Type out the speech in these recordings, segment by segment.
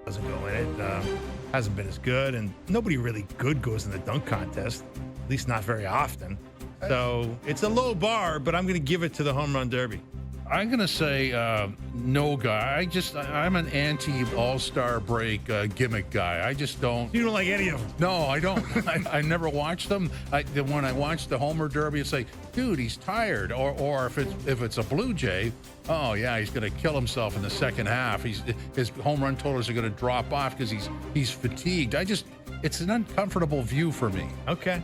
doesn't go in it. Hasn't been as good, and nobody really good goes in the dunk contest, at least not very often. So it's a low bar, but I'm going to give it to the home run derby. I'm going to say no guy. I'm an anti-all-star break gimmick guy. I just don't. You don't like any of them? No, I don't. I never watch them. When I watch the Homer Derby, it's like, dude, he's tired. Or if it's a Blue Jay, oh yeah, he's going to kill himself in the second half. His home run totals are going to drop off because he's fatigued. It's an uncomfortable view for me. Okay.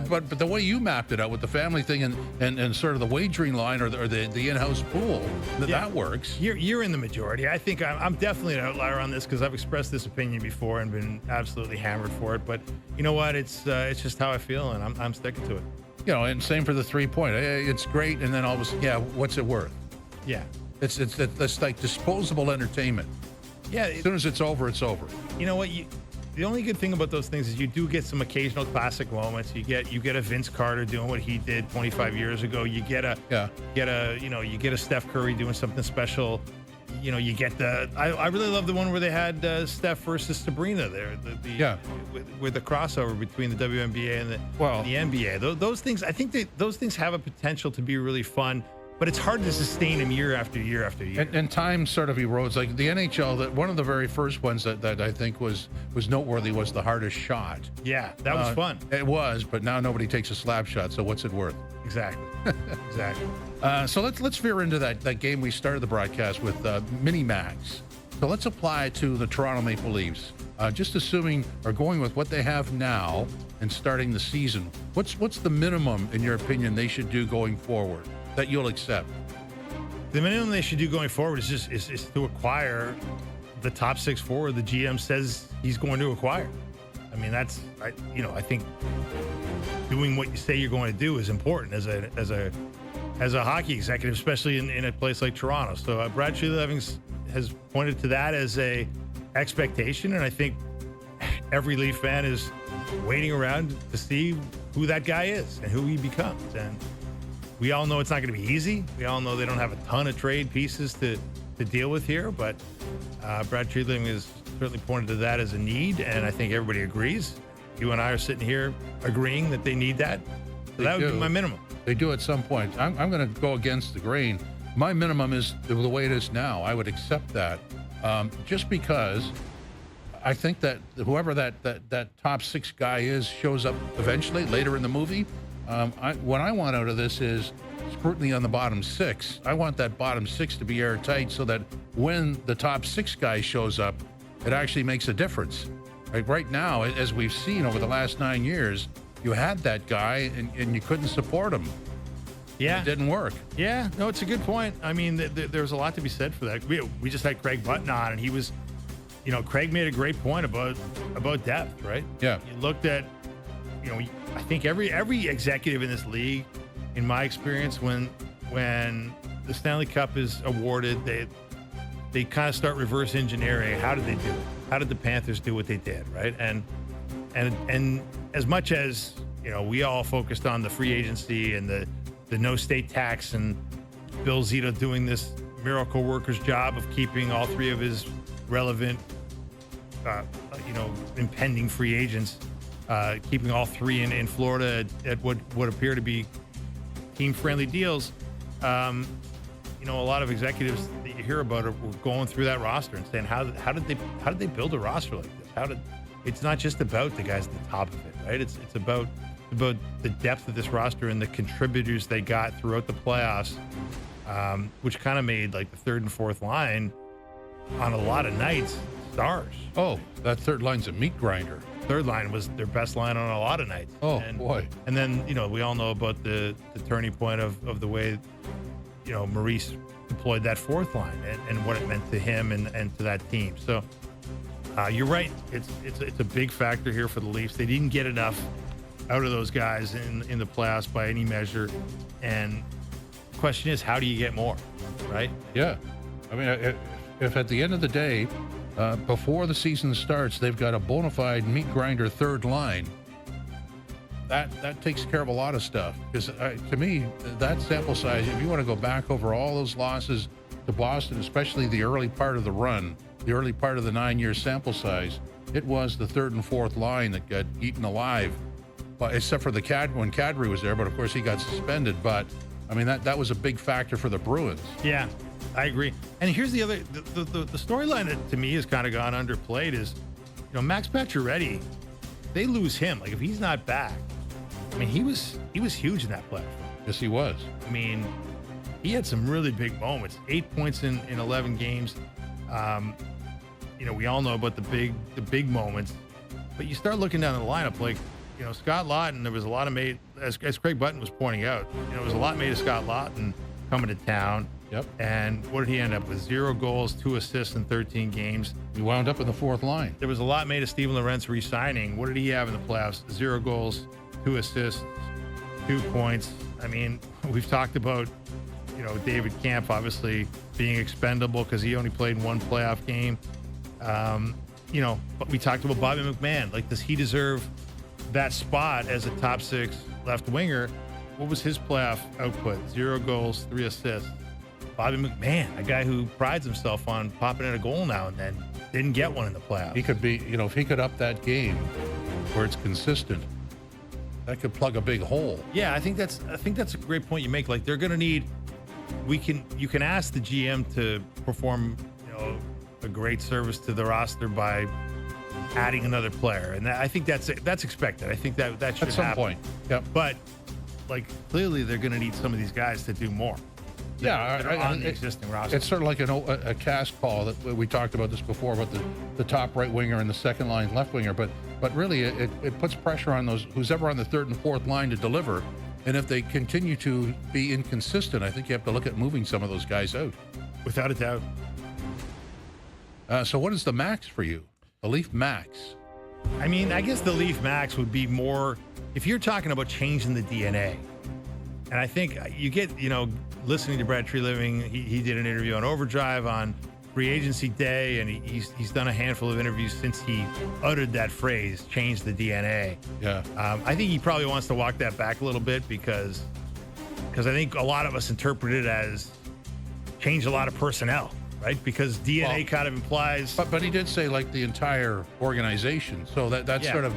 But the way you mapped it out with the family thing and sort of the wagering line or the in-house pool, that works. You're in the majority. I think I'm definitely an outlier on this because I've expressed this opinion before and been absolutely hammered for it. But you know what? It's just how I feel, and I'm sticking to it. You know, and same for the 3-point. It's great, and then all of a sudden, what's it worth? Yeah. It's like disposable entertainment. Yeah. As soon as it's over, it's over. You know what? The only good thing about those things is you do get some occasional classic moments. You get a Vince Carter doing what he did 25 years ago. You get a Steph Curry doing something special. You know, you get I really love the one where they had Steph versus Sabrina there. With the crossover between the WNBA and the NBA. Those things, I think those things have a potential to be really fun. But it's hard to sustain them year after year after year. And time sort of erodes. Like the NHL, one of the very first ones that I think was noteworthy was the hardest shot. Yeah, that was fun. It was, but now nobody takes a slap shot, so what's it worth? Exactly. Exactly. So let's veer into that game we started the broadcast with, mini-mags. So let's apply it to the Toronto Maple Leafs. Just assuming or going with what they have now and starting the season, what's the minimum, in your opinion, they should do going forward that you'll accept? The minimum they should do going forward is to acquire the top 6 forward the GM says he's going to acquire. I mean, I think doing what you say you're going to do is important as a hockey executive, especially in a place like Toronto. So Brad Treliving has pointed to that as a expectation, and I think every Leaf fan is waiting around to see who that guy is and who he becomes. And we all know it's not going to be easy. We all know they don't have a ton of trade pieces to deal with here, but Brad Treliving has certainly pointed to that as a need, and I think everybody agrees. You and I are sitting here agreeing that they need that. So that would be my minimum. They do at some point. I'm going to go against the grain. My minimum is the way it is now. I would accept that just because I think that whoever that top 6 guy is shows up eventually later in the movie. What I want out of this is scrutiny on the bottom 6. I want that bottom 6 to be airtight so that when the top 6 guy shows up, it actually makes a difference. Right now, as we've seen over the last 9 years, you had that guy and you couldn't support him. Yeah. It didn't work. Yeah, no, it's a good point. I mean, there's a lot to be said for that. We just had Craig Button on, and he was, Craig made a great point about depth, right? Yeah. You looked at, I think every executive in this league, in my experience, when the Stanley Cup is awarded, they kind of start reverse engineering. How did they do it? How did the Panthers do what they did, right? And as much as we all focused on the free agency and the no state tax and Bill Zito doing this miracle worker's job of keeping all 3 of his relevant, impending free agents. Keeping all 3 in Florida at what would appear to be team-friendly deals. A lot of executives that you hear about are going through that roster and saying, how did they build a roster like this? It's not just about the guys at the top of it, right? It's about the depth of this roster and the contributors they got throughout the playoffs, which kind of made like the 3rd and 4th line on a lot of nights stars. Oh, that 3rd line's a meat grinder. 3rd line was their best line on a lot of nights. Oh, boy. And then, we all know about the turning point of the way, Maurice deployed that 4th line and what it meant to him and to that team. So you're right. It's a big factor here for the Leafs. They didn't get enough out of those guys in the playoffs by any measure. And the question is, how do you get more, right? Yeah. I mean, if at the end of the day, before the season starts, they've got a bona fide meat grinder 3rd line, that takes care of a lot of stuff. Because to me, that sample size, if you want to go back over all those losses to Boston, especially the early part of the run, the early part of the 9-year sample size, it was the third and fourth line that got eaten alive, but except for when Kadri was there. But of course, he got suspended. But I mean, that was a big factor for the Bruins. Yeah, I agree. And here's the other the storyline that to me has kind of gone underplayed is, Max Pacioretty. They lose him. Like if he's not back, I mean, he was huge in that playoff. Yes, he was. I mean, he had some really big moments. 8 points in 11 games. We all know about the big moments, but you start looking down the lineup, like, Scott Laughton, there was a lot of made, as Craig Button was pointing out, there was a lot made of Scott Laughton coming to town. Yep. And what did he end up with? 0 goals, 2 assists in 13 games. He wound up in the fourth line. There was a lot made of Steven Lorentz re-signing. What did he have in the playoffs? 0 goals, 2 assists, 2 points. I mean, we've talked about, David Kampf obviously being expendable because he only played 1 playoff game. But we talked about Bobby McMahon. Like, does he deserve that spot as a top 6 left winger? What was his playoff output? 0 goals, 3 assists. Bobby McMahon, a guy who prides himself on popping in a goal now and then, didn't get one in the playoffs. He could be, if he could up that game where it's consistent, that could plug a big hole. Yeah, I think that's a great point you make. Like, they're going to need. You can ask the GM to perform, a great service to the roster by adding another player, and I think that's expected. I think that should happen at some point. Yep. But like, clearly, they're going to need some of these guys to do more. Yeah, on the existing roster. It's sort of like a cast call that we talked about this before about the top right winger and the second line left winger, but really it puts pressure on who's ever on the third and fourth line to deliver. And if they continue to be inconsistent, I think you have to look at moving some of those guys out. Without a doubt. So what is the max for you? The Leaf max? I mean, I guess the Leaf max would be more if you're talking about changing the DNA. And I think you get, listening to Brad Treliving, he did an interview on Overdrive on free agency day, and he's done a handful of interviews since he uttered that phrase, change the DNA. Yeah. I think he probably wants to walk that back a little bit because I think a lot of us interpret it as change a lot of personnel, right? Because DNA kind of implies. But he did say like the entire organization, so that sort of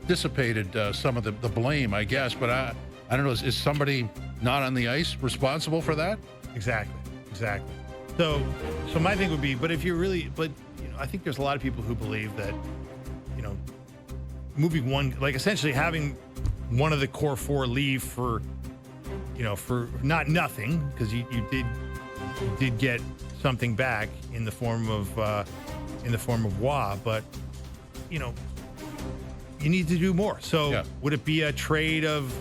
dissipated some of the blame, I guess. But I don't know. Is somebody not on the ice responsible for that? Exactly. So my thing would be, but if you're really, I think there's a lot of people who believe that, moving one, like essentially having one of the core 4 leave for not nothing, because you did get something back in the form of Waugh, but you need to do more. So would it be a trade of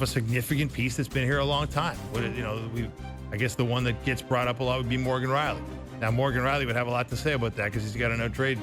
a significant piece that's been here a long time? Would it, I guess the one that gets brought up a lot would be Morgan Rielly. Now Morgan Rielly would have a lot to say about that because he's got a no trade